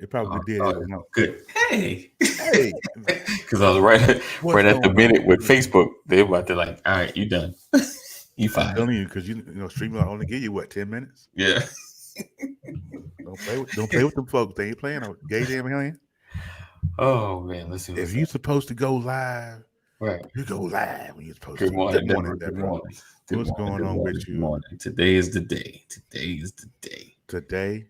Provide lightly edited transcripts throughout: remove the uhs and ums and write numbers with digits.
It probably did. Good. Hey, because I was right at the minute with Facebook. They're about to like, all right, you done. You I'm fine. telling you, because Streamline only give you what 10 minutes. Yeah. Don't play with them folks. They ain't playing. Gay damn million. Oh man, let's see what's If you're supposed to go live, right. you go live when you're supposed Good to. morning, Good morning, Good Deborah. morning. What's going on with you? Good morning. Today is the day. Today is the day. Today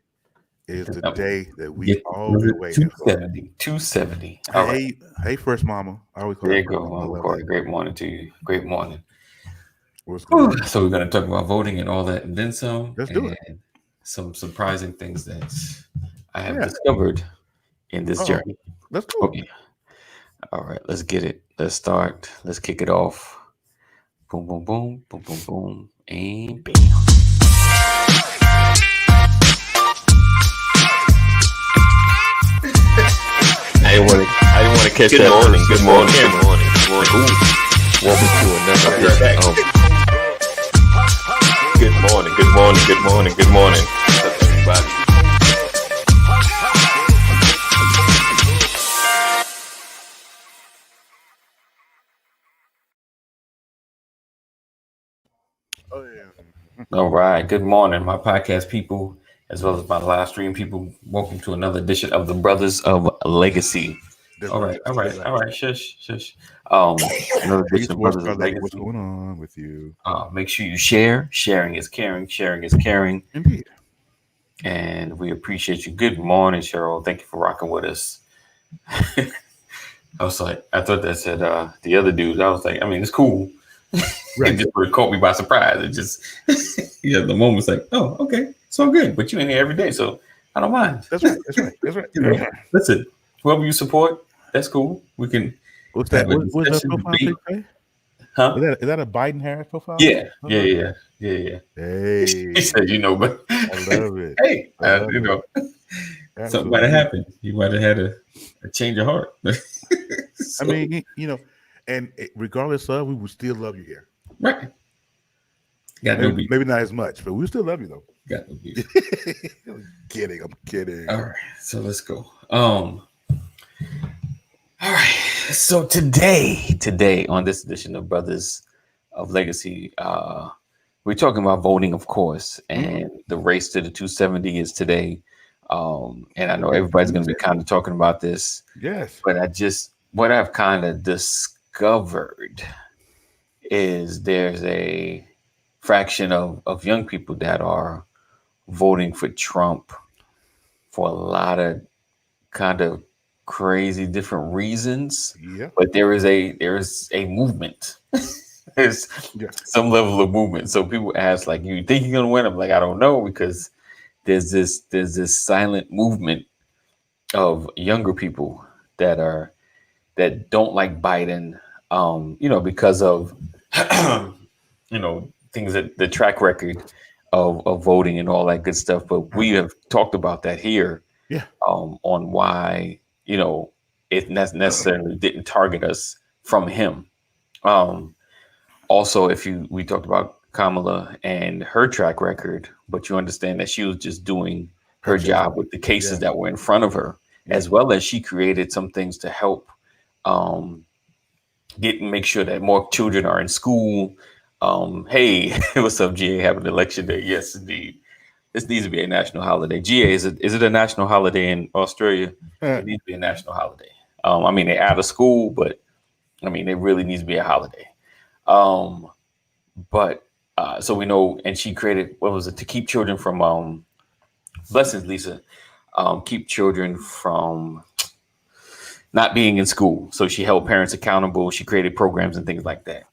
is the day that we all been waiting 270. for. 270. All right. Hey, first mama. I always call There her you first go, mama. I love Corey. that. Great morning to you. Great morning. What's going on? So we're going to talk about voting and all that, and then some. Let's do it. Some surprising things that I have discovered in this journey. Let's go. Okay. All right. Let's get it. Let's start. Let's kick it off. Boom, boom, boom, boom, boom, boom, and bam. I didn't want to catch that. Morning. Good morning. Good morning. Good morning. Welcome to another edition of Good morning. Good morning. Good morning. Good morning. Everybody. Oh yeah. All right. Good morning, my podcast people, as well as my live stream people. Welcome to another edition of the Brothers of Legacy. All right. Shush. Another edition of Brothers of Legacy. What's going on with you? Make sure you share. Sharing is caring. Sharing is caring. Indeed. And we appreciate you. Good morning, Cheryl. Thank you for rocking with us. I was like, I thought that said the other dudes. I was like, I mean, it's cool. Right. It just really caught me by surprise. It just, the moment's like, oh, okay, it's all good. But you in here every day, so I don't mind. That's right. Listen, whoever you support, that's cool. We can. What's that? What's that profile pic? Huh? Is that a Biden Harris profile? Yeah. Hey, he said, but I love it. Hey, something might have happened. You might have had a change of heart. So, I mean, and regardless of, we would still love you here. Right. Maybe not as much, but we still love you though. Got no beef. I'm kidding. All right, so let's go. All right. So today on this edition of Brothers of Legacy, we're talking about voting, of course, and the race to the 270 is today. And I know everybody's going to be kind of talking about this. Yes. But what I've kind of discovered is there's a fraction of young people that are voting for Trump for a lot of kind of crazy different reasons. Yeah. But there is a movement. There's some level of movement. So people ask, like, you think you're gonna win? I'm like, I don't know, because there's this silent movement of younger people that don't like Biden, because of things that the track record of voting and all that good stuff. But we have talked about that here, on why it necessarily didn't target us from him. Also, we talked about Kamala and her track record, but you understand that she was just doing her job with the cases that were in front of her, as well as she created some things to help make sure that more children are in school. Hey, what's up, GA? Having an election day? Yes, indeed. This needs to be a national holiday. GA, is it a national holiday in Australia? It needs to be a national holiday. They're out of school, but it really needs to be a holiday. So we know, and she created, what was it, to keep children from, blessings, Lisa, keep children from not being in school. So she held parents accountable. She created programs and things like that.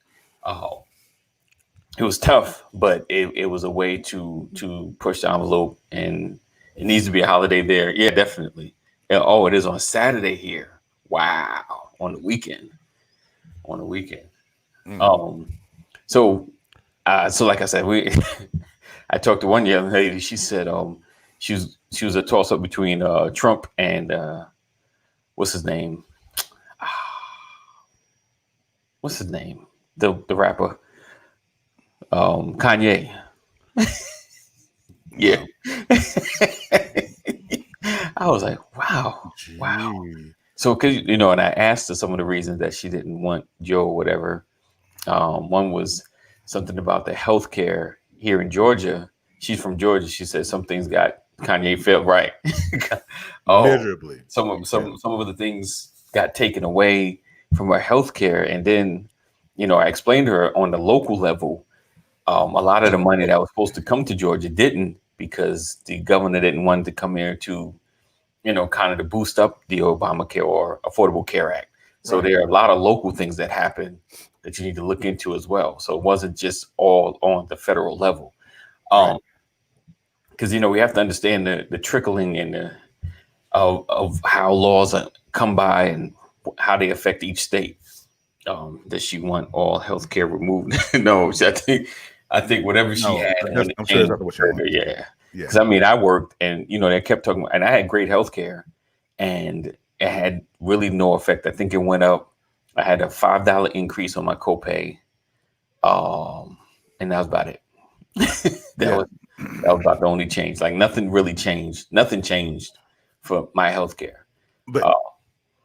It was tough, but it was a way to push the envelope, and it needs to be a holiday there. Yeah, definitely. Oh, it is on Saturday here. Wow. On the weekend. So like I said, I talked to one young lady. She said she was a toss up between Trump and what's his name? What's his name? The rapper, Kanye. Yeah. I was like, wow. Wow. Wow. Gee. So, cause and I asked her some of the reasons that she didn't want Joe or whatever. One was something about the healthcare here in Georgia. She's from Georgia. She said some things got Kanye felt right. Oh, Miserably. some She of said. some of the things got taken away from her healthcare, and then I explained to her on the local level. A lot of the money that was supposed to come to Georgia didn't because the governor didn't want to come here to kind of to boost up the Obamacare or Affordable Care Act. So Right. there are a lot of local things that happen that you need to look into as well. So it wasn't just all on the federal level. Right. Um, because we have to understand the trickling and of how laws come by and how they affect each state. Does she want all healthcare removed? No, I think whatever she No, had when it I'm sure that's came, not what she wants. yeah. Yeah. Because I worked and they kept talking about, and I had great healthcare, and it had really no effect. I think it went up. I had a $5 increase on my copay, and that was about it. that Yeah. was that was about the only change. Like nothing really changed. Nothing changed for my healthcare. But Uh,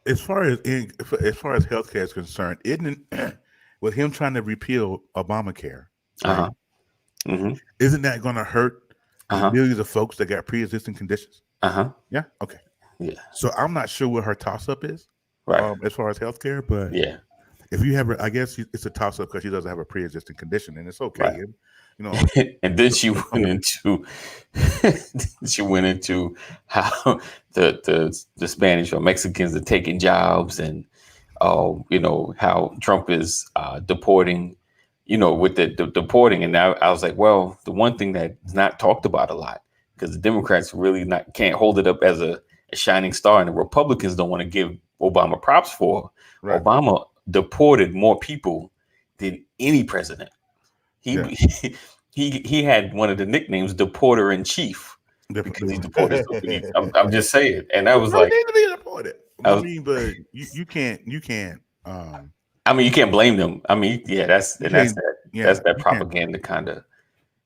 as far as healthcare is concerned, isn't it, with him trying to repeal Obamacare, right? huh. Hmm. Isn't that going to hurt Uh the huh. millions of folks that got pre-existing conditions? Uh huh. Yeah. Okay. Yeah. So I'm not sure what her toss-up is, Right. as far as healthcare, but Yeah. if you have, I guess it's a toss-up because she doesn't have a pre-existing condition, and it's okay. Right. You know, And then she some went into she went into how the Spanish or Mexicans are taking jobs, and how Trump is deporting, with the deporting. And I was like, well, the one thing that's not talked about a lot, because the Democrats really not can't hold it up as a shining star, and the Republicans don't want to give Obama props for. right. Obama deported more people than any president. He Yeah. he had one of the nicknames, Deporter in Chief, because he deported so many. I'm just saying, and I was No, like, they need to be deported. I I was, mean, but you can't, I mean, you can't blame them. I mean, yeah, that's you and that's can't, that that's yeah, that you can't, propaganda kind of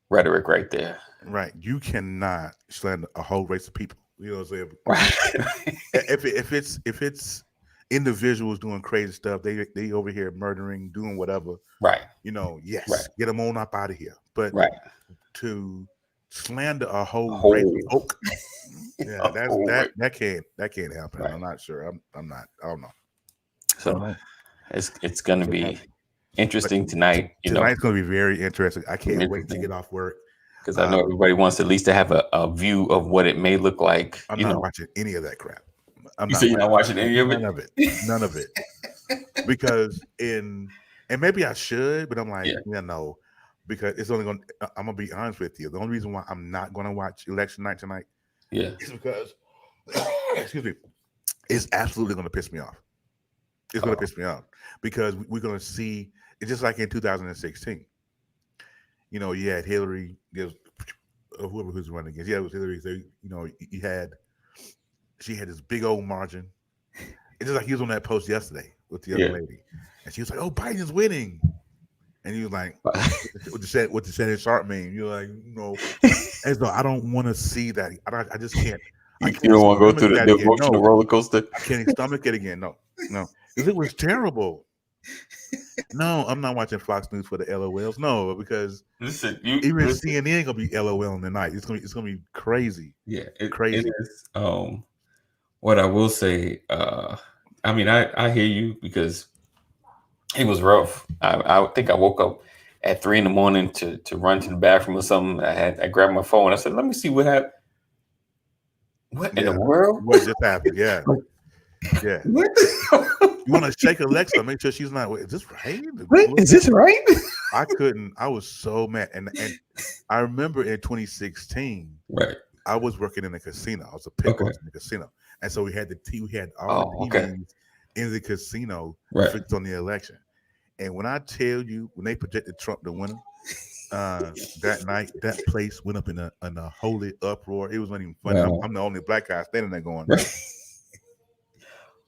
rhetoric right there. right? You cannot slander a whole race of people. You know what I'm saying? Right. If it's individuals doing crazy stuff, they over here murdering, doing whatever. Right. Yes, Right. get them on up out of here. But Right. to slander a A whole race of whole, folk, yeah, a whole right. that can't happen. Right. I'm not sure. I'm not. I don't know. I don't So know. it's gonna Can't be happen. But interesting tonight. tonight's going to be very interesting. I can't wait to Interesting get off work. because I know everybody wants at least to have a view of what it may look like. I'm not watching any of that crap. I'm You not say you're not watching watching any of none it. of it. None of it. Because and maybe I should, but I'm like, Yeah. yeah, no, because it's only going. I'm gonna be honest with you. The only reason why I'm not going to watch election night tonight Yeah. is because, excuse me, it's absolutely going to piss me off. It's going to Oh, piss me off because we're going to see it's just like in 2016. You had Hillary, whoever who's running against. Yeah, it was Hillary. So she had this big old margin. It's just like he was on that post yesterday with the other yeah. lady, and she was like, "Oh, Biden's winning," and he was like, "What the Shannon Sharp mean?" You're like, and so I don't want to see that. I just can't. I You can't don't want to go stomach through that the again. emotional No, roller coaster. I can't stomach it again. No, because it was terrible. No, I'm not watching Fox News for the LOLs. No, because Listen, you even listen. CNN gonna be LOL in the night. It's gonna be crazy, Yeah, it crazy. is. What I will say, I mean, I hear you because it was rough. I think I woke up at 3 in the morning to run to the bathroom or something. I grabbed my phone. I said, "Let me see what happened. What in the Yeah, world? what just happened? Yeah, yeah. What? You want to shake Alexa, make sure she's not. Wait, is this right? What is this right?" I couldn't. I was so mad, and I remember in 2016, Right. I was working in a casino. I was a pit Okay. boss in the casino, and so we had we had all the Oh, okay. TVs in the casino Right. fixed on the election. And when I tell you, when they projected Trump the winner, that night, that place went up in a holy uproar. It was not even funny. Wow. I'm the only black guy standing there going, Right.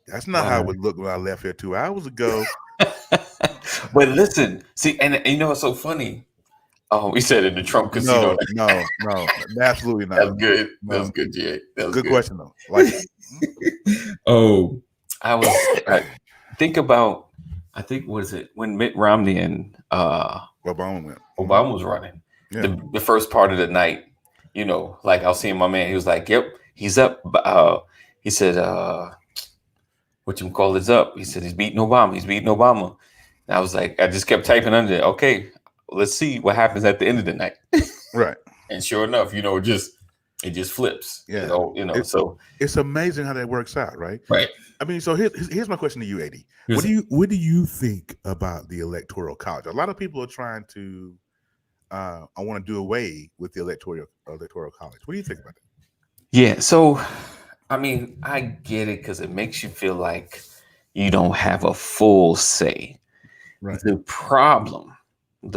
"That's not how it Wow. would look when I left here 2 hours ago." But listen, see, and you know what's so funny? Oh, he said in the Trump casino. No, no, no, absolutely That's not. good. That's No, good, Jay. That was good good. question though. Like, Oh, I was think about. I think was it when Mitt Romney and Obama went. Obama was running Yeah, the first part of the night. Like I was seeing my man. He was like, "Yep, he's up." He said, "What you call is up?" He said, "He's beating Obama. He's beating Obama." And I was like, I just kept typing under it. Okay, let's see what happens at the end of the night. right. And sure enough, it just flips. Yeah, it, So it's amazing how that works out, right? right. I mean, so here's my question to you, AD. Here's What do you think about the electoral college? A lot of people are trying to I want to do away with the electoral college. What do you think about that? Yeah. So, I mean, I get it because it makes you feel like you don't have a full say. Right. The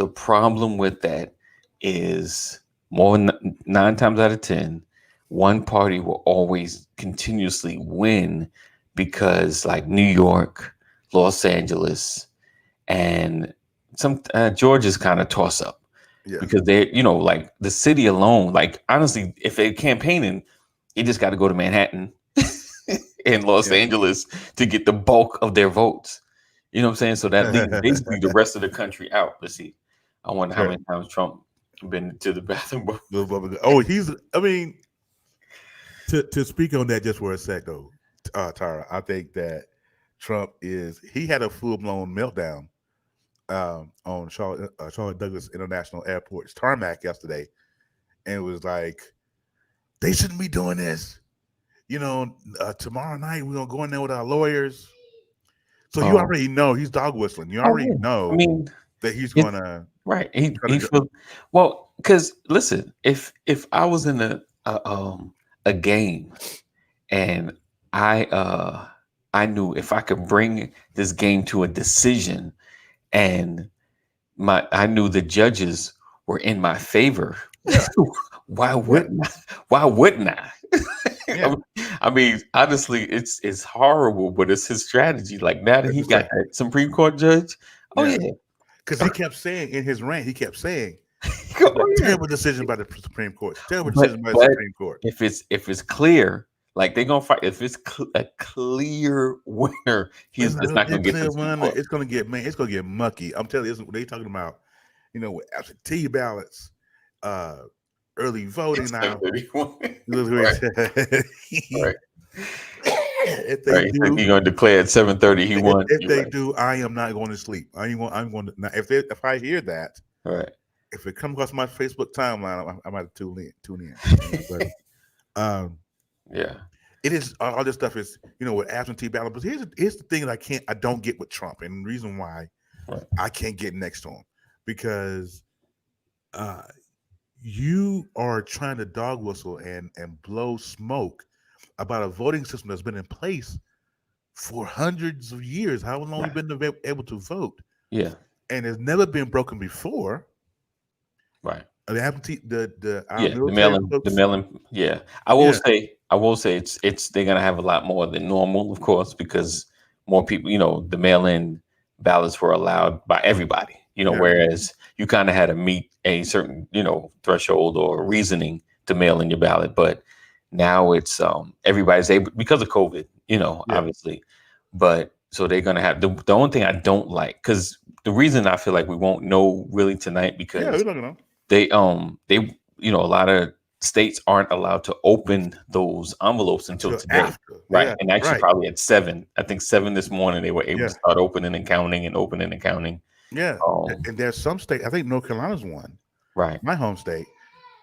problem with that is more than 9 times out of 10, one party will always continuously win because, like New York, Los Angeles, and some Georgia's kind of toss up Yeah. because they, like the city alone, like honestly, if they're campaigning, you just got to go to Manhattan and Los Yeah. Angeles to get the bulk of their votes. You know what I'm saying? So that leaves basically the rest of the country out. Let's see. I wonder how many times Trump been to the bathroom. Oh, I mean, to speak on that just for a sec though, Tara, I think that he had a full blown meltdown on Charlotte Douglas International Airport's tarmac yesterday, and it was like they shouldn't be doing this. Tomorrow night we're gonna go in there with our lawyers. So you already know he's dog whistling. You already I know mean, that he's gonna right. try to Well, because listen, if I was in a game and I knew if I could bring this game to a decision and I knew the judges were in my favor. Yeah. Why wouldn't I? Why wouldn't I? Yeah. I mean, honestly, it's horrible, but it's his strategy. Like now that he got that Supreme Court judge, oh yeah, because he kept saying in his rant, oh, yeah. terrible decision by the Supreme Court. Terrible But, decision by the but Supreme Court. if it's clear, like they're gonna fight. If it's a clear winner, it's not gonna get clear this. one. It's gonna get It's gonna get mucky. I'm telling you, they talking about, with absentee ballots, early voting now. Right. Right. If they do, he's gonna declare at 7:30 he won. If they do, I am not going to sleep. I'm going to now. If I hear that, right. If it comes across my Facebook timeline, I might tune in. But, yeah, it is all this stuff is with absentee ballot. But here's the thing that I don't get with Trump, and the reason why I can't get next to him, because you are trying to dog whistle and blow smoke about a voting system that's been in place for hundreds of years. How long we've been able to vote? Yeah, and it's never been broken before. Right. The absentee, the mail-in. Yeah, I will say it's they're gonna have a lot more than normal, of course, because more people. The mail-in ballots were allowed by everybody. Whereas you kind of had to meet a certain threshold or reasoning to mail in your ballot, but now it's everybody's able because of COVID. Obviously, but so they're gonna have the only thing I don't like, because the reason I feel like we won't know really tonight because we're not gonna know. They a lot of states aren't allowed to open those envelopes until today. After. Right. Yeah, and actually probably at 7. I think 7 this morning they were able to start opening and counting and opening and counting. Yeah. And there's some state, I think North Carolina's one. Right. My home state,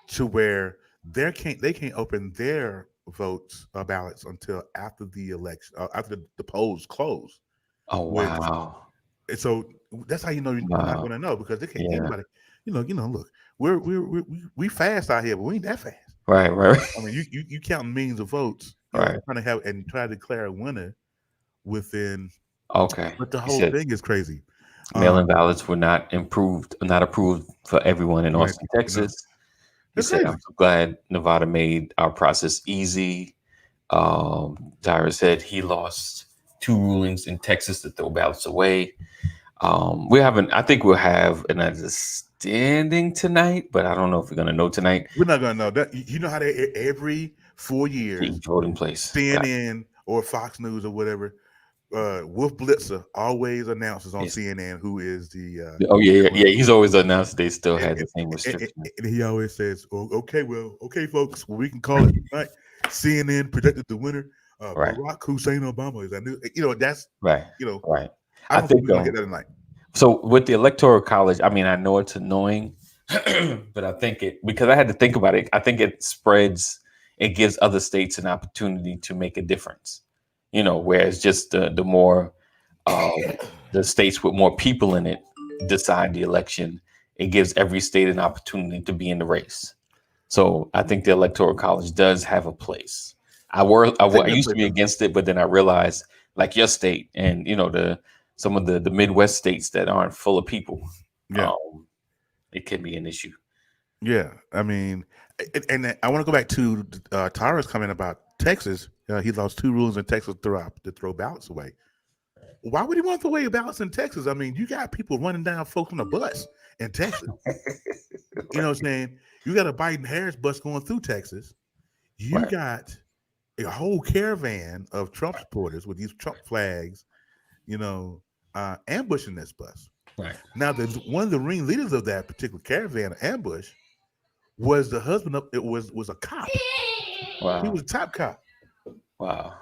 to where they can't open their votes ballots until after the election, after the polls close. Oh wow. And so that's how you're not going to know, because they can't anybody. Look, we fast out here, but we ain't that fast. Right. I mean, you counting millions of votes, right? Trying to try to declare a winner within. Okay. But the whole thing is crazy. Mail-in ballots were not approved for everyone in Austin, Texas. He said, "I'm so glad Nevada made our process easy." Tyra said he lost 2 rulings in Texas to throw ballots away. I think we'll have, and I just extending tonight, but I don't know if we're gonna know tonight. We're not gonna know that. You know how they every 4 years, Keep voting place. Got CNN or Fox News or whatever, Wolf Blitzer always announces on it. CNN who is the Oh yeah, yeah, winner. yeah. He's always announced they still And, had the same and- and- restriction. and he always says, "Oh, okay, well, okay, folks, well, we can call it tonight. CNN predicted the winner. Right, Barack Hussein Obama is that new. That's right, you know. right. I I don't think think we're gonna get that tonight. so with the electoral college. I mean, I know it's annoying, but I think it because I had to think about it. I think it spreads. It gives other states an opportunity to make a difference. Whereas just the more um, the states with more people in it decide the election, it gives every state an opportunity to be in the race. So I think the electoral college does have a place. I think I that used to plays be against it, but then I realized, like your state and the some of the Midwest states that aren't full of people, yeah, um, it can be an issue. yeah. I mean, and I want to go back to Tara's comment about Texas. He lost 2 rules in Texas to throw ballots away. Why would he want to throw away ballots in Texas? I mean, you got people running down folks on the bus in Texas. You know what I'm saying? You got a Biden Harris bus going through Texas. You Right, got a whole caravan of Trump supporters with these Trump flags, ambushing this bus. right. Now, one of the ringleaders of that particular caravan ambush was the husband of it was a cop. He Wow, was a top cop. wow,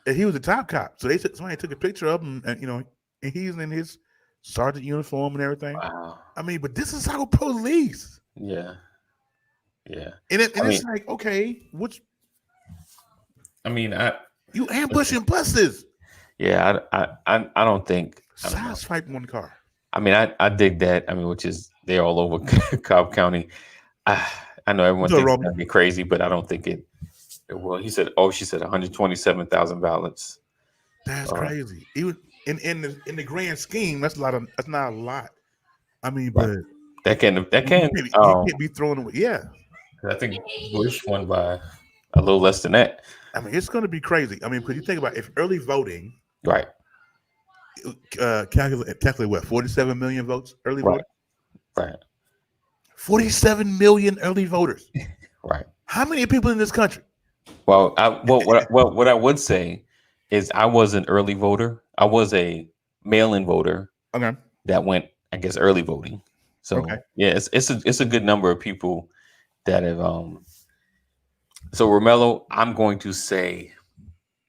And he was a top cop. So somebody took a picture of him, and he's in his sergeant uniform and everything. wow. I mean, but this is our police, Yeah, yeah. and I mean, it's like, okay, which I mean, you ambushing buses, yeah, I don't think I don't know. size fight one car. I mean, I dig that. I mean, which is they're all over Cobb County. I, I know everyone So, thinks it's Roman, gonna be crazy, but I don't think it will. He said, "Oh, she said 127,000 ballots." that's Uh, crazy. Even in the grand scheme, that's not a lot. I mean, right. but That can. you can't be throwing away. Yeah, I think Bush won by a little less than that. I mean, it's going to be crazy. I mean, because you think about if early voting, Right. calculate what 47 million votes early Right. voting, Right. 47 million early voters. Right. How many people in this country? Well, what I would say is I was an early voter. I was a mail-in voter Okay, that went, I guess, early voting. okay, So yeah, it's a good number of people that have. So Romello, I'm going to say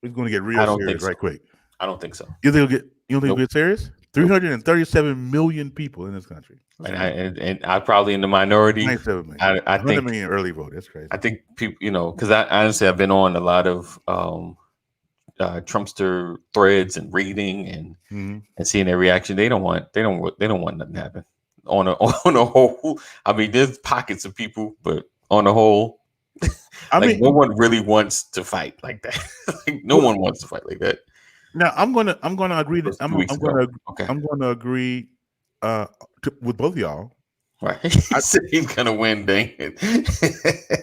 we're going to get I real don't think serious so. right quick. I don't think so. You don't think Nope. we'll get serious? Nope. 337 million people in this country. And I probably in the minority. 97 million. I 100 think million early vote. That's crazy. I think people, because I honestly I've been on a lot of Trumpster threads and reading Hmm. and seeing their reaction. They don't want nothing to happen on a on a whole. I mean, there's pockets of people, but on the whole, I like mean, no one really wants to fight like that. Like, no well, one wants to fight like that. now I'm gonna agree. That was 2 weeks ago. Okay, I'm gonna agree uh, with both of y'all. right. He I, said he's gonna win. Dang it!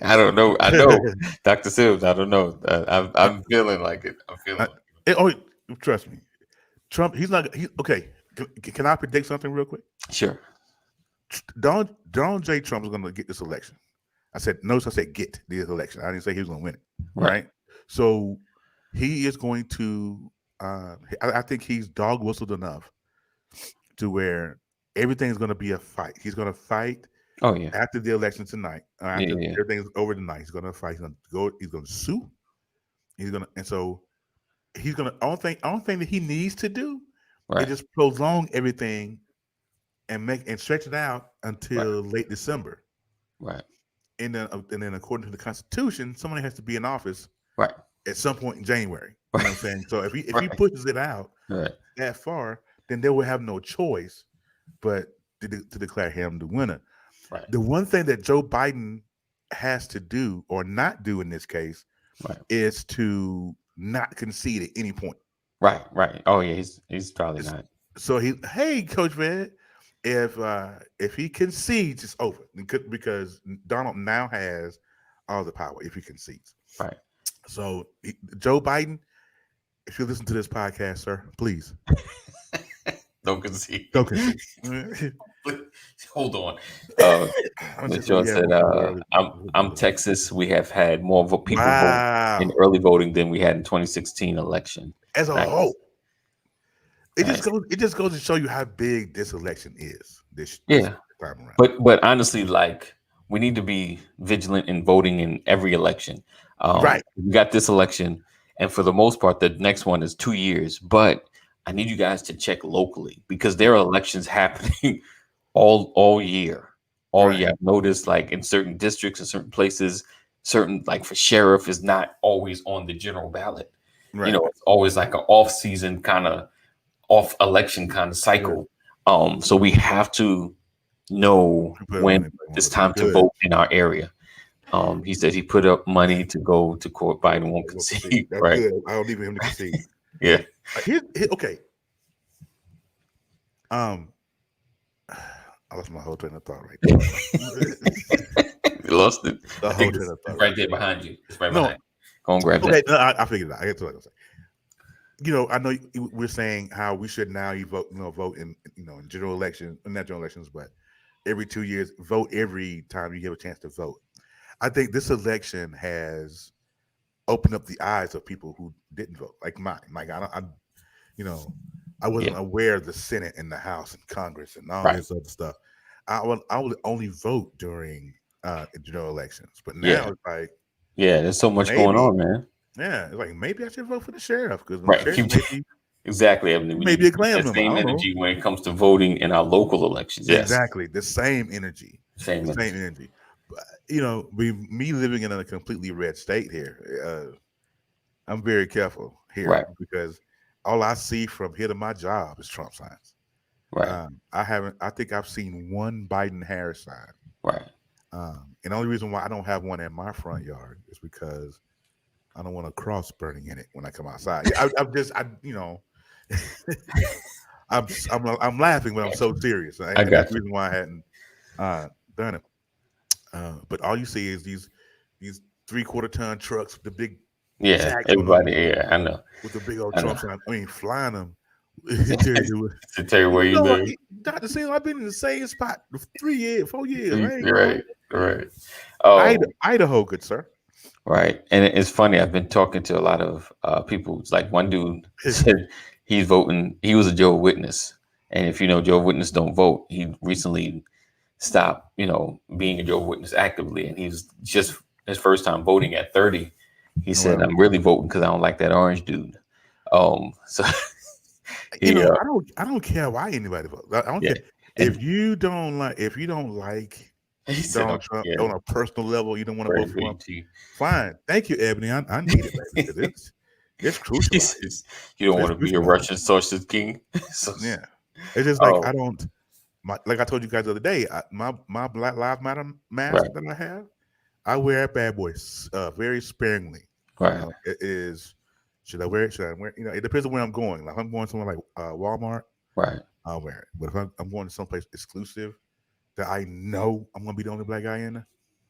I don't know. I know, Dr. Sims. I don't know. I'm feeling like it. I'm feeling I, like it. oh, trust me, Trump. He's not. Okay. Can I predict something real quick? Sure. Donald J. Trump is going to get this election. I said notice I said get this election. I didn't say he was going to win it. Right. Right. So he is going to. I think he's dog whistled enough to where everything's going to be a fight. He's going to fight Oh yeah. after the election tonight. Yeah. After Yeah. everything's over tonight, he's going to fight. He's going to go. He's going to sue. He's going to, and so he's going to. Only thing that he needs to do is Right. just prolong everything and stretch it out Right. until late December. Right. And then according to the Constitution, somebody has to be in office Right. at some point in January. You know what I'm saying? So if he Right. pushes it out Right. that far, then they will have no choice but to declare him the winner. Right. The one thing that Joe Biden has to do or not do in this case Right. is to not concede at any point. Right. Right. Oh yeah. He's probably not. So hey, Coach Red, if he concedes, it's over because Donald now has all the power if he concedes. Right. So Joe Biden, if you listen to this podcast, sir, please Don't concede. Don't concede. Hold on. Uh, I'm just what Latrell we have said, before early. I'm Texas. We have had more people vote in Wow. early voting than we had in 2016 election. As a whole, Nice. Nice. it just goes to show you how big this election is this Yeah. time around. But honestly, like we need to be vigilant in voting in every election. Right. We got this election, and for the most part, the next one is 2 years. But I need you guys to check locally because there are elections happening all year. All Right. year. I've noticed like in certain districts and certain places, certain like for sheriff is not always on the general ballot. Right. It's always like an off season kind of off election kind of Yeah. cycle. So we have to know We put our when money where we it's want it. time to Good. vote in our area. He said he put up money to go to court. Biden won't We'll concede. concede, That's right? good. I don't need him to concede. Yeah, Okay. I lost my whole train of thought right there. you lost it. The I whole think train it's of thought. right there behind you. It's right No. behind. Go and grab Okay, that. no, I figured it out. I get to what I was saying. I know we're saying how we should now vote in in general elections, not general elections, but every 2 years, vote every time you have a chance to vote. I think this election has opened up the eyes of people who didn't vote, like mine. Like you know, I wasn't Yeah, aware of the Senate and the House and Congress and all right. this other stuff. I would only vote during general elections, but Yeah, now it's like yeah. There's so much going maybe, on, man. yeah, it's like maybe I should vote for the sheriff because the Right. sheriff maybe Exactly, Evan. he We may need be to a keep Klan that member. I same don't know. energy when it comes to voting in our local elections. Yes, Exactly the same energy, same the same energy. energy. But me living in a completely red state here, I'm very careful here Right, because all I see from here to my job is Trump signs. right, I haven't. I think I've seen one Biden Harris sign. right. And the only reason why I don't have one in my front yard is because I don't want a cross burning in it when I come outside. I'm just, I'm laughing, but I'm so serious, I and that's got the you. reason why I hadn't done it. But all you see is these 3/4 ton trucks with the big Yeah, jacks on them everybody. Yeah, I know. with the big old I know. Trump sign. I mean, flying them. Tell you, To tell you where you no, live. Dr. Seal, I've been in the same spot for 3 years, 4 years. I ain't You're moved. right. Right. Oh, Idaho, good sir. right. And it's funny. I've been talking to a lot of people. It's like one dude said he's voting. He was a Jehovah's Witness, and if you know Jehovah's Witness don't vote, he recently stopped. Being a Jehovah's Witness actively, and he's just his first time voting at 30. He said, Well, "I'm really voting because I don't like that orange dude." So he, I don't care why anybody votes. I don't yeah, care and if you don't like he said, Donald Trump "Yeah, on a personal level, you don't want to vote praise for be him. to you." Fine, thank you, Ebony. I need it, baby, because it's He crucial out here. says, "You don't It's want to be a crucial out Russian sausage king." So, here. Yeah, it's just like oh, I don't. Like I told you guys the other day, my Black Lives Matter mask right, that I have, I wear it bad boys very sparingly. right, It is. Should I wear it? Should I wear? It depends on where I'm going. Like if I'm going somewhere like Walmart, right. I'll wear it. But if I'm going to someplace exclusive that I know I'm gonna be the only black guy in there,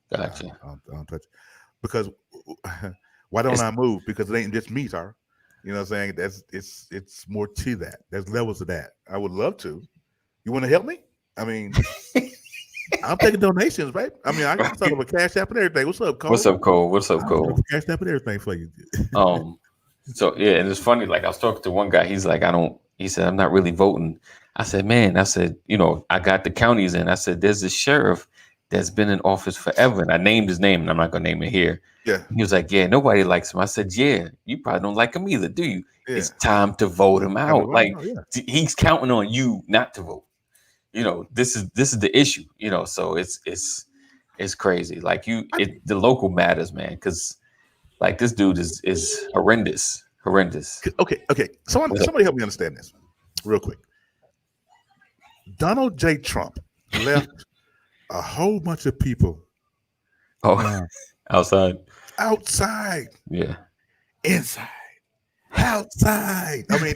Gotcha. I don't touch it. Because why don't It's I move? Because it ain't just me, sir. You know what I'm saying? It's more to that. There's levels of that. I would love to. You want to help me? I mean, I'm taking donations, right? I mean, I can set up a cash app and everything. What's up, what's Cole? up, Cole? What's up, I'll set up Cole? a cash app and everything for you. Um, so yeah, and it's funny. Like I was talking to one guy. He's like, I don't. He said, I'm not really voting. I said, man. I said, I got the counties in. I said, there's a sheriff that's been in office forever, and I named his name, and I'm not gonna name it here. Yeah, He was like, yeah, nobody likes him. I said, yeah, you probably don't like him either, do you? yeah. It's time to vote him I mean, out. well, Like no, yeah. he's counting on you not to vote. This is the issue. So it's crazy. Like the local matters, man, because like this dude is horrendous. Okay. What's up? Somebody help me understand this real quick. Donald J. Trump left a whole bunch of people Oh, uh, outside. outside, Yeah. inside, outside. I mean,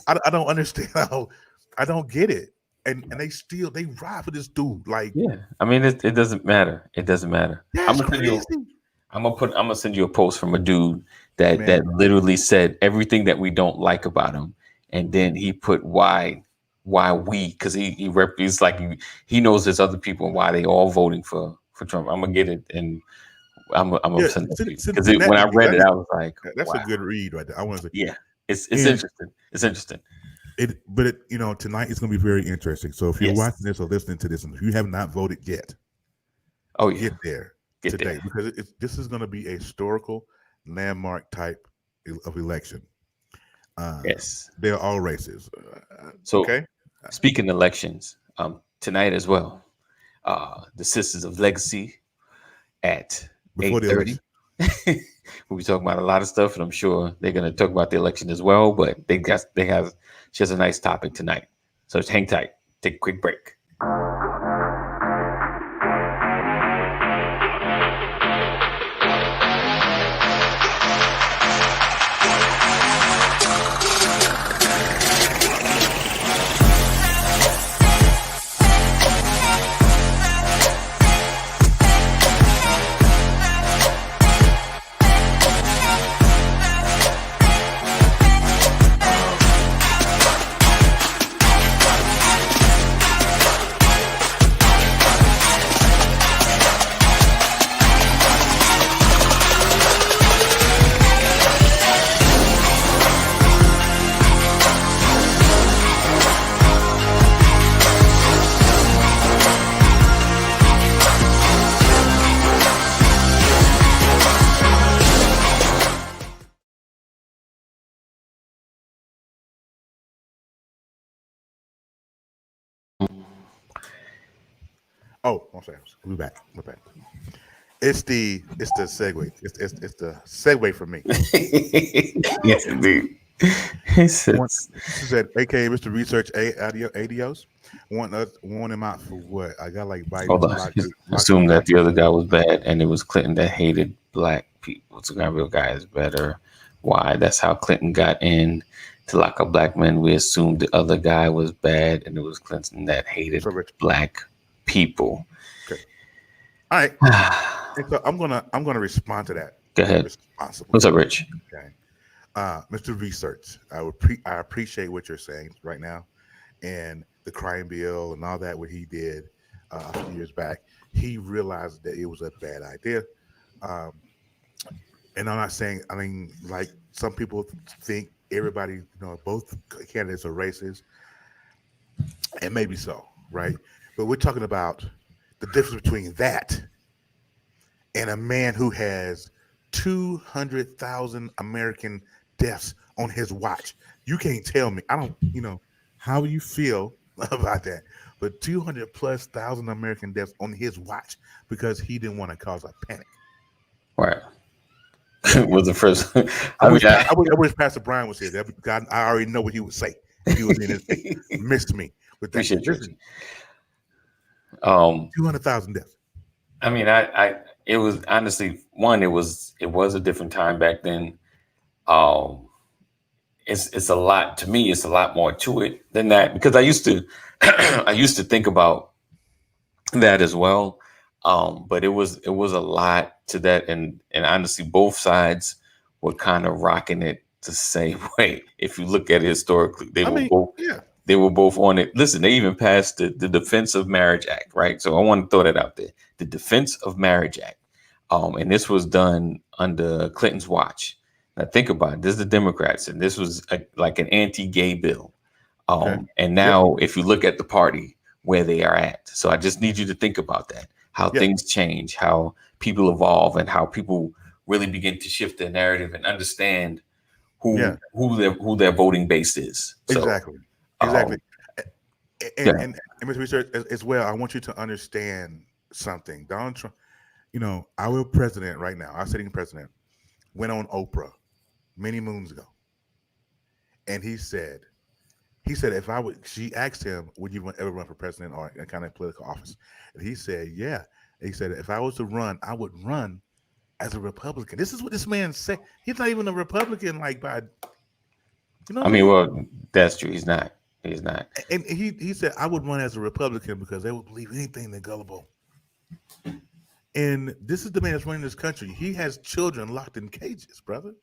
I don't understand how. I don't get it. And they ride for this dude. Like Yeah. I mean, it doesn't matter. It doesn't matter. I'm that's gonna send you. crazy, I'm gonna send you a post from a dude that man. literally said everything that we don't like about him, and then he put why. why we, because he's like he knows there's other people and why they all voting for Trump. I'm gonna get it, and I'm Yeah, gonna send it to you because send that when to I me. read it, I was like, That's a wow, good read right there. I want to say, yeah, it's and interesting. It's interesting. but tonight is going to be very interesting. So if you're watching Yes. this or listening to this, and if you have not voted yet, Oh yeah. get there Get today there. because this is going to be a historical landmark type of election. Uh, Yes. they're all races. So Okay, speaking elections, tonight as well, the Sisters of Legacy at before the 8:30. election. We'll be talking about a lot of stuff, and I'm sure they're going to talk about the election as well. But they have she has a nice topic tonight, so just hang tight. Take a quick break. Oh, I'm sorry. We're back. We're back. It's the segue. It's the segue for me. Yes, indeed. He One, says, she said, "AKA Mr. Research ADOs." Want him out for what? I got like hold Biden on. locked in Assume that black the other people. guy was bad and it was Clinton that hated black people. So that real guy is better. Why? That's how Clinton got in to lock up black men. We assumed the other guy was bad and it was Clinton that hated So Rich, black people. okay, all right. Go And so I'm gonna respond to that ahead. responsibly. What's up, Rich? Okay, Mr. Research, I appreciate what you're saying right now, and the crime bill and all that what he did a few years back. He realized that it was a bad idea. Um, and I'm not saying, I mean, like some people think everybody, both candidates are racist, and maybe so, right? But we're talking about the difference between that and a man who has 200,000 American deaths on his watch. You can't tell me. I don't, how you feel about that, but 200 plus thousand American deaths on his watch because he didn't want to cause a panic. Right. Yeah, Was the first. I I mean, wish I wish Pastor Brian was here. God, I already know what he would say if he was in his face. Missed me with that. appreciate you, Richie. Listen, Um, 200,000 deaths. I mean, it was honestly one. It was a different time back then. Um, it's a lot to me. It's a lot more to it than that because I used to, I used to think about that as well. But it was a lot to that, and honestly, both sides were kind of rocking it the same way. If you look at it historically, I mean, yeah, they were both on it. Listen, they even passed the Defense of Marriage Act, right? So I want to throw that out there. The Defense of Marriage Act. And this was done under Clinton's watch. Now think about it. This is the Democrats, and this was like an anti-gay bill. okay, And yep, now, if you look at the party where they are at, so I just need you to think about that: how yeah, things change, how people evolve, and how people really begin to shift their narrative and understand yeah, who their voting base is. So, exactly, exactly. um, And yeah, and, and Mr. Research as well, I want you to understand something. Donald Trump, our president right now, our sitting president, went on Oprah many moons ago, and he said if I would, she asked him, would you ever run for president or any kind of political office? And he said, yeah. And he said, if I was to run, I would run as a Republican. This is what this man said. He's not even a Republican, like by, you know I what I mean, mean? well, that's true. He's not. He's not. And he said, I would run as a Republican because they would believe anything they're gullible. And this is the man that's running this country. He has children locked in cages, brother.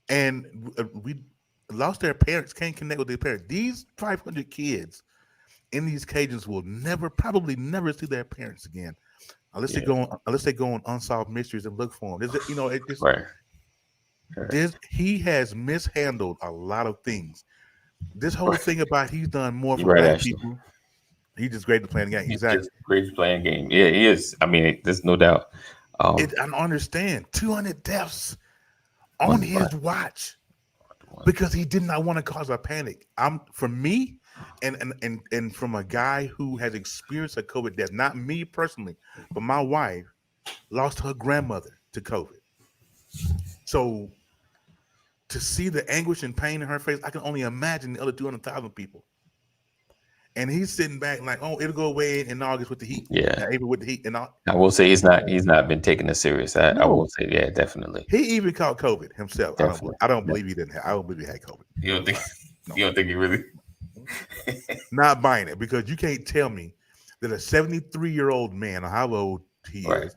And we lost their parents, can't connect with their parents. These 500 kids in these cages will never, probably never see their parents again, Yeah. unless they go on unsolved mysteries and look for them. There's, it's Right. Right. this. He has mishandled a lot of things. This whole Right. thing about he's done more You're for right, black Ashley. people. He's just great at playing the game. He's Exactly. just great playing game. Yeah, he is. I mean, there's no doubt. I don't understand. 200 deaths on One, his watch one. because he did not want to cause a panic. For me, and from a guy who has experienced a COVID death, not me personally, but my wife lost her grandmother to COVID. So to see the anguish and pain in her face, I can only imagine the other 200,000 people. And he's sitting back like, oh, it'll go away in August with the heat. Yeah. April with the heat. And all. I will say he's not been taking it serious. I will No. say, yeah, definitely. He even caught COVID himself. Definitely. I don't believe he didn't have. I don't believe he had COVID. You don't think No. you don't think he really Not buying it because you can't tell me that a 73-year-old man, or how old he Right. is,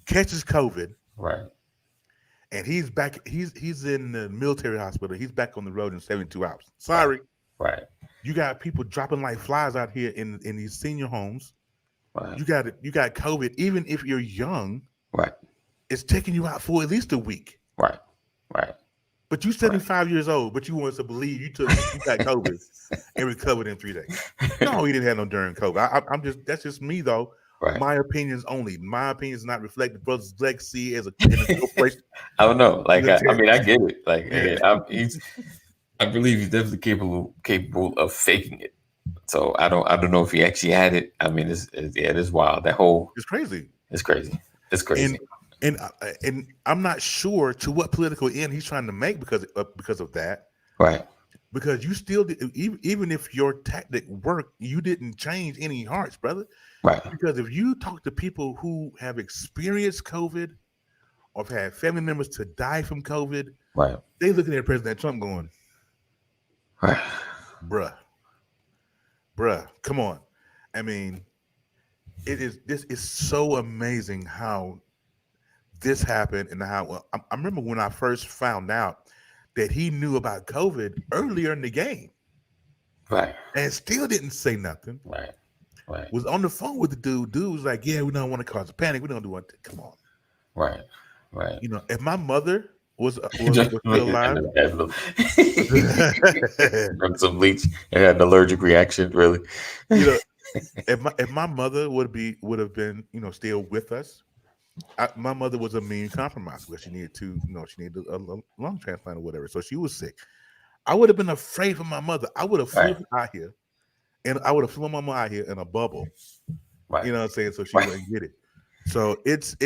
catches COVID right. and he's back. He's in the military hospital. He's back on the road in 72 hours. Sorry, Right. you got people dropping like flies out here in these senior homes. Right. You got COVID. Even if you're young, Right. it's taking you out for at least a week. Right. Right. But you 75 years old, but you want us to believe you got COVID and recovered in 3 days. No, he didn't have no during COVID. I'm just that's just me though. Right. My opinions only. My opinion is not reflect the brother's legacy as a corporation. I don't know. Like I Military. mean, I get it. Like Yeah. I believe he's definitely capable of faking it. So I don't know if he actually had it. I mean, it's wild. That whole It's crazy. it's crazy. It's crazy. And I'm not sure to what political end he's trying to make because of that. Right. Because you still even if your tactic worked, you didn't change any hearts, brother. Right. Because if you talk to people who have experienced COVID or have had family members to die from COVID, Right. they looking at President Trump going, Right. bruh, come on. I mean, this is so amazing how this happened and how I remember when I first found out that he knew about COVID earlier in the game Right. and still didn't say nothing. Right. Right. Was on the phone with the dude. Dude was like, "Yeah, we don't want to cause a panic. We don't do what. Come on, Right. Right. if my mother was still alive, From some bleach and had an allergic reaction. Really. if my mother would have been still with us, my mother was immune compromised because she needed a lung transplant or whatever, so she was sick. I would have been afraid for my mother. I would have flew out here, and I would have flown my mom out here in a bubble. Right. You know what I'm saying? So she wouldn't get it. So it's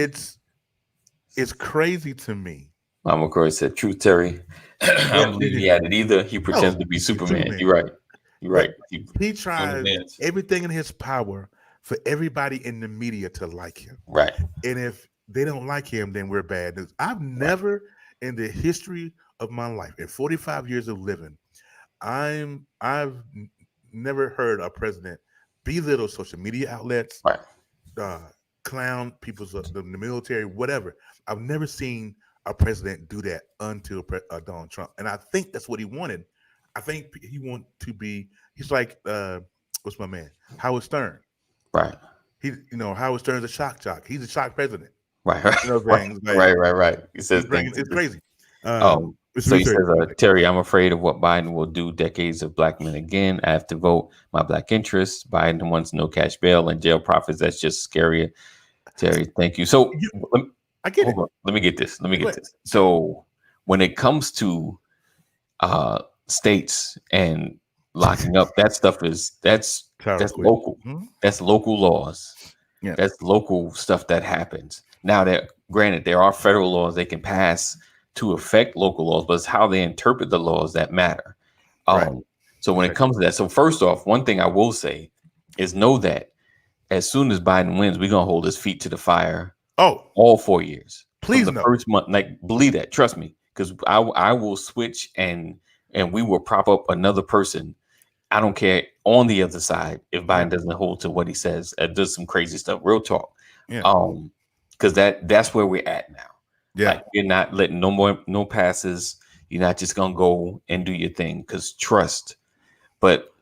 crazy to me. Mama Corey said, "True, Terry." I don't believe he had it either. He pretends to be Superman. You're right. You're right. He tried everything in his power for everybody in the media to like him. Right. And if they don't like him, then we're bad news. I've never in the history of my life, in 45 years of living, I've never heard a president belittle social media outlets, Right. clown people's the military, whatever. I've never seen a president do that until Donald Trump, and I think that's what he wanted. I think he wanted to be. He's like, what's my man, Howard Stern. Right. Howard Stern's a shock jock. He's a shock president. Right. Right. You know what I'm saying? Right. He says things. It's crazy. So he says, Terry, I'm afraid of what Biden will do. Decades of black men again. I have to vote my black interests. Biden wants no cash bail and jail profits. That's just scarier. Terry, thank you. So I get it. Let me get this. So when it comes to states and locking up, that stuff that's local. Mm-hmm. That's local laws. Yeah. That's local stuff that happens. Now that granted, there are federal laws they can pass to affect local laws, but it's how they interpret the laws that matter. So when it comes to that, so first off, one thing I will say is know that as soon as Biden wins, we're gonna hold his feet to the fire. Oh, all 4 years. Please, the first month, like believe that, trust me, because I will switch and we will prop up another person. I don't care on the other side if Biden doesn't hold to what he says and does some crazy stuff. Real talk. Yeah. Because that's where we're at now. Yeah. Like, you're not letting no passes. You're not just gonna go and do your thing because trust. But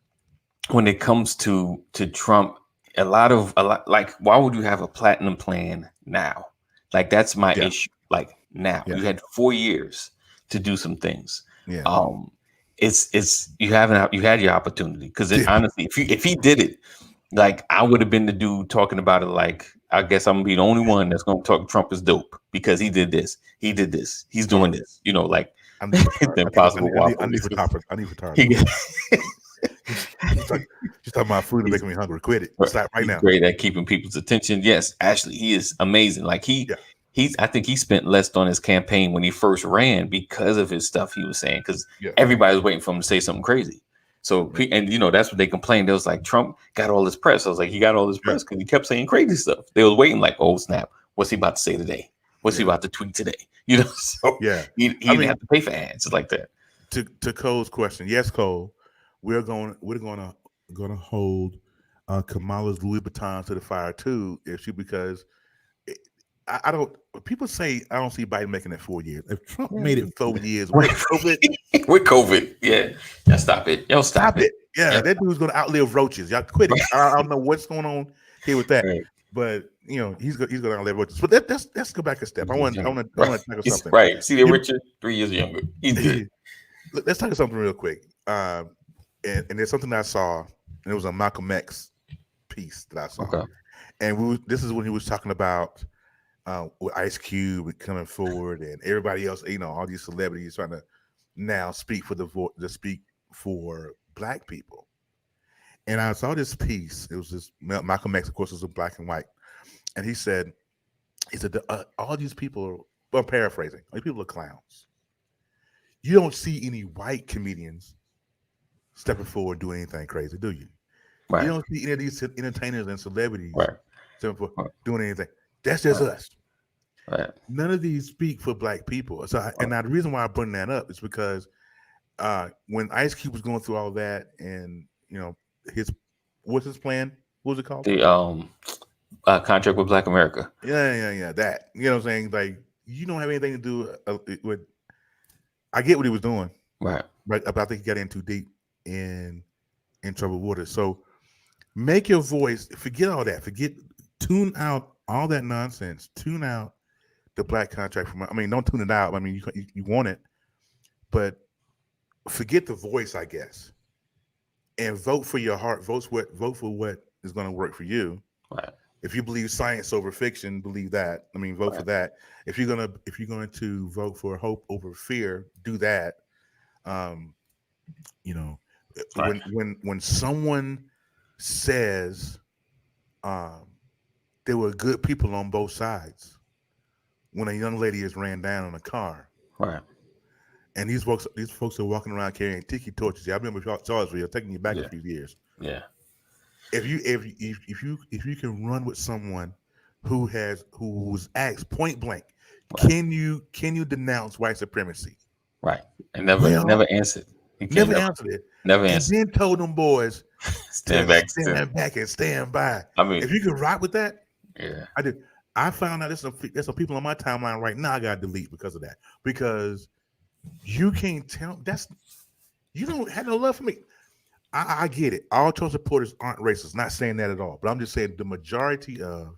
when it comes to Trump, a lot like why would you have a platinum plan now? Like that's my Yeah, issue. Like now, yeah, you had 4 years to do some things. yeah. Um, it's you had your opportunity because Yeah. honestly, if he did it, like I would have been the dude talking about it. Like I guess I'm gonna be the only one that's gonna talk Trump is dope because he did this, he's doing Oh, this. You know, like I need the retarded. Impossible I Waffle. need retarded. I need retarded. He, She's talking, she's talking about food and he's making me hungry. Quit it. Right. Stop right He's now. great at keeping people's attention. Yes, actually, he is amazing. Like Yeah, he's. I think he spent less on his campaign when he first ran because of his stuff he was saying. Because yeah, everybody was waiting for him to say something crazy. So yeah, and that's what they complained. It was like Trump got all this press. I was like, he got all this yeah, press because he kept saying crazy stuff. They was waiting like, oh snap, what's he about to say today? What's he yeah, about to tweet today? You know, so yeah. he I didn't mean, have to pay for ads like that. to Cole's question, yes, Cole, we're gonna hold Kamala's Louis Vuitton to the fire too, if she because it, I don't. People say I don't see Biden making it 4 years. If Trump made it 4 years with COVID, With COVID, yeah, yeah, stop it, yo, stop stop it, it. Yeah, yeah, that dude's gonna outlive roaches. Y'all quit it. I don't know what's going on here with that, right. but he's gonna outlive roaches. But let's go back a step. I want I want to I Right. want to tackle He's something. right. See, they're You- Richard, 3 years younger. He's good. let's talk something real quick. And there's something I saw, and it was a Malcolm X piece that I saw, Okay. and this is when he was talking about with Ice Cube coming forward, and everybody else, all these celebrities trying to now speak for to speak for Black people. And I saw this piece. It was this Malcolm X, of course, was a black and white, and he said all these people are. Well, I'm paraphrasing. All these people are clowns. You don't see any white comedians stepping forward doing anything crazy, do you? You Right. don't see any of these entertainers and celebrities Right. stepping forward Right. doing anything. That's just Right. us. Right. None of these speak for Black people. So, and now the reason why I bring that up is because when Ice Cube was going through all that, and his what's his plan? What was it called? The contract with Black America. Yeah. That you know what I'm saying? Like you don't have anything to do with. I get what he was doing, Right. but I think he got in too deep in troubled waters. So make your voice. Forget all that. Tune out all that nonsense. Tune out the black contract from. I mean, don't tune it out. I mean, you want it, but forget the voice, I guess, and vote for your heart. Vote for what is going to work for you. Right. If you believe science over fiction, believe that. I mean, vote for that. If you're going to vote for hope over fear, do that. Um, you know, Right. when someone says there were good people on both sides, when a young lady is ran down in a car, Right. and these folks are walking around carrying tiki torches. Yeah, I remember Charlottesville, taking you back Yeah. a few years. Yeah. If you can run with someone who was asked point blank, Right. can you denounce white supremacy? Right. And never Well, answered. He never can't answered it, never and answered. then told them boys Stand to back. stand back and stand by. I mean, If you can rock with that, yeah. I did. I found out there's some people on my timeline right now I got to delete because of that. Because you can't tell you don't have no love for me. I get it. All Trump supporters aren't racist. Not saying that at all. But I'm just saying the majority of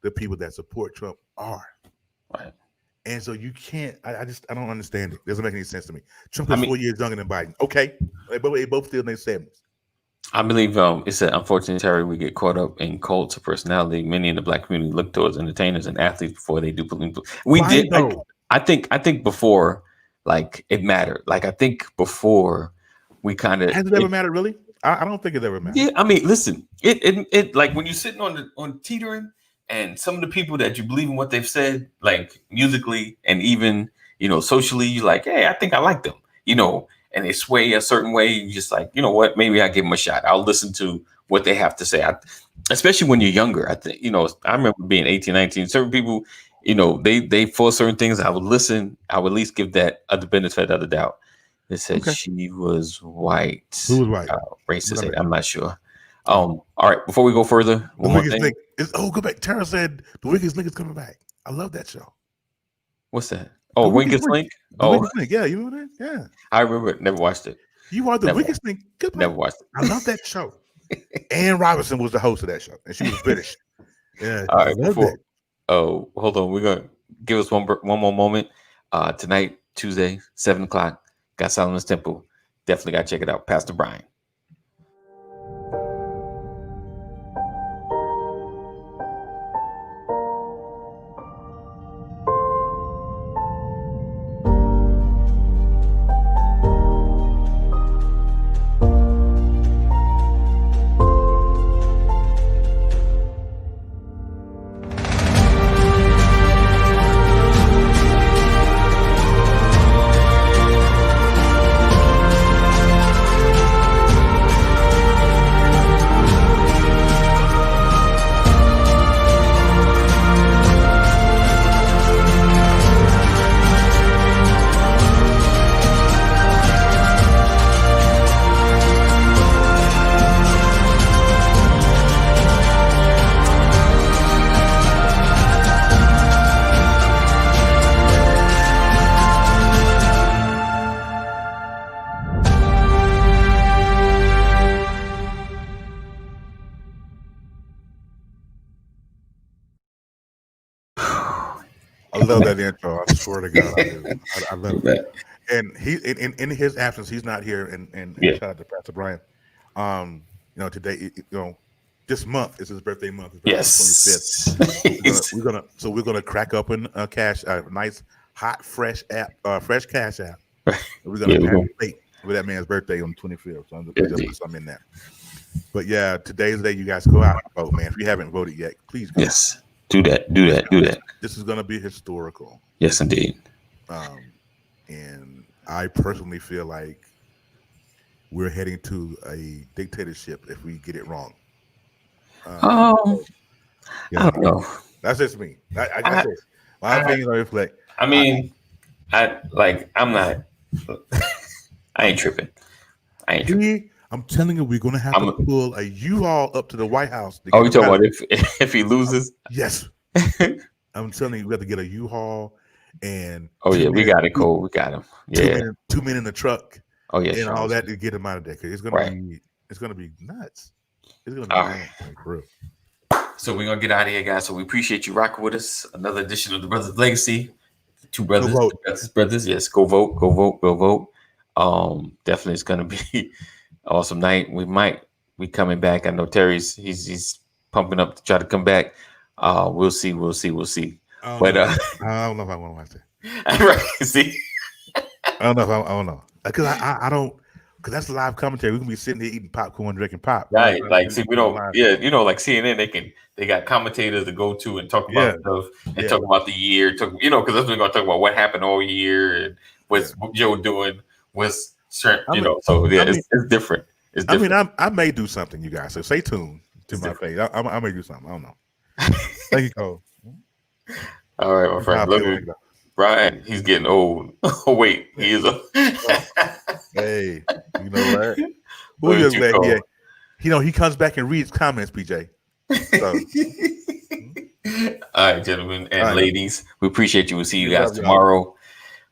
the people that support Trump are. Right. And so you can't. I don't understand it. It doesn't make any sense to me. Trump I is mean- 4 years younger than Biden. Okay, but they both still in their 70s. I believe it's an unfortunate Terry. We get caught up in cults of personality. Many in the Black community look towards entertainers and athletes before they do believe. We Why did. though? I think before, like it mattered. Like I think before we kind of Has it ever mattered really? I don't think it ever mattered. Yeah, I mean, listen, it like when you're sitting on teetering, and some of the people that you believe in what they've said, like musically and even socially, you're like, hey, I think I like them, and they sway a certain way. You just like, you know what, maybe I give them a shot. I'll listen to what they have to say. Especially when you're younger. I think I remember being 18, 19. Certain people, they for certain things. I would listen. I would at least give that the benefit of the doubt. They said Okay. she was white. Who was white? Racist. I'm not sure. All right. Before we go further, The one more Wicked thing. Link. Go back. Tara said the Wicked Link is coming back. I love that show. What's that? Oh, The Winkest Link. The Oh, Weakest Link. Yeah, you know that? Yeah. I remember it. Never watched it. You are the Never, Weakest Link. Goodbye. never watched it. I love that show. Ann Robinson was the host of that show, and she was British. Yeah, All I right, love before. that. Oh, hold on. We're gonna give us one more moment. Tonight, Tuesday, 7 o'clock. Got Solomon's Temple. Definitely gotta check it out. Pastor Brian. I love that intro. I swear to God, I do. I love it. That- And he, in his absence, he's not here. And Yeah. shout out to Pastor Brian. Today, this month is his birthday month. His birthday Yes. is 25th. We're gonna crack up a nice hot fresh cash app. We're gonna Yeah, pass plate for that man's birthday on the 25th. So I'm gonna put something in there. But yeah, today's the day you guys go out and vote, man. If you haven't voted yet, please go. Yes. Do that. Do that. Do that. This is gonna be historical. Yes, indeed. And I personally feel like we're heading to a dictatorship if we get it wrong. I don't know. That's just me. That's it. My opinion on reflect. I mean, I'm not. I ain't tripping. I'm telling you, we're gonna have to pull a U-Haul up to the White House. Oh, you talking about if he loses? Yes. I'm telling you, we have to get a U-Haul and. Oh yeah, we got it, Cole. We got him. Yeah. 2 men in the truck. Oh yeah, and all that to get him out of there. Cause it's gonna be nuts. It's gonna be nuts. For real. So we're gonna get out of here, guys. So we appreciate you rocking with us. Another edition of the Brothers Legacy. Two brothers, brothers. Yes, go vote, go vote, go vote. Definitely, it's gonna be an awesome night. We might be coming back. I know Terry's he's pumping up to try to come back. We'll see. But I don't know if I want to watch that. Right? See, I don't know because I don't. Because that's live commentary. We're gonna be sitting here eating popcorn, drinking pop. Right. Like, see, we don't. Yeah, like CNN, they got commentators to go to and talk about stuff and talk about the year. Because that's what we're gonna talk about. What happened all year and what's Joe doing? What's So it's different. It's different. I mean, I may do something, you guys. So stay tuned to my page. I may do something. I don't know. Thank you, Cole. All right, my friend. Love you. Brian, he's getting old. Oh, wait, he is old. Hey, you know what? Who is that? He comes back and reads comments, PJ. So. All right, gentlemen and ladies, we appreciate you. We'll see you guys tomorrow.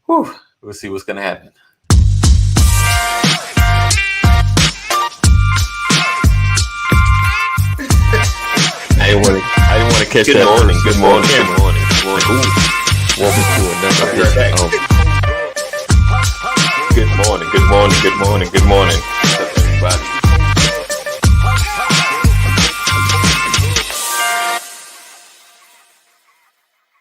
Whew, we'll see what's gonna happen. I didn't want to catch that. Good morning. Welcome to another edition of Good morning.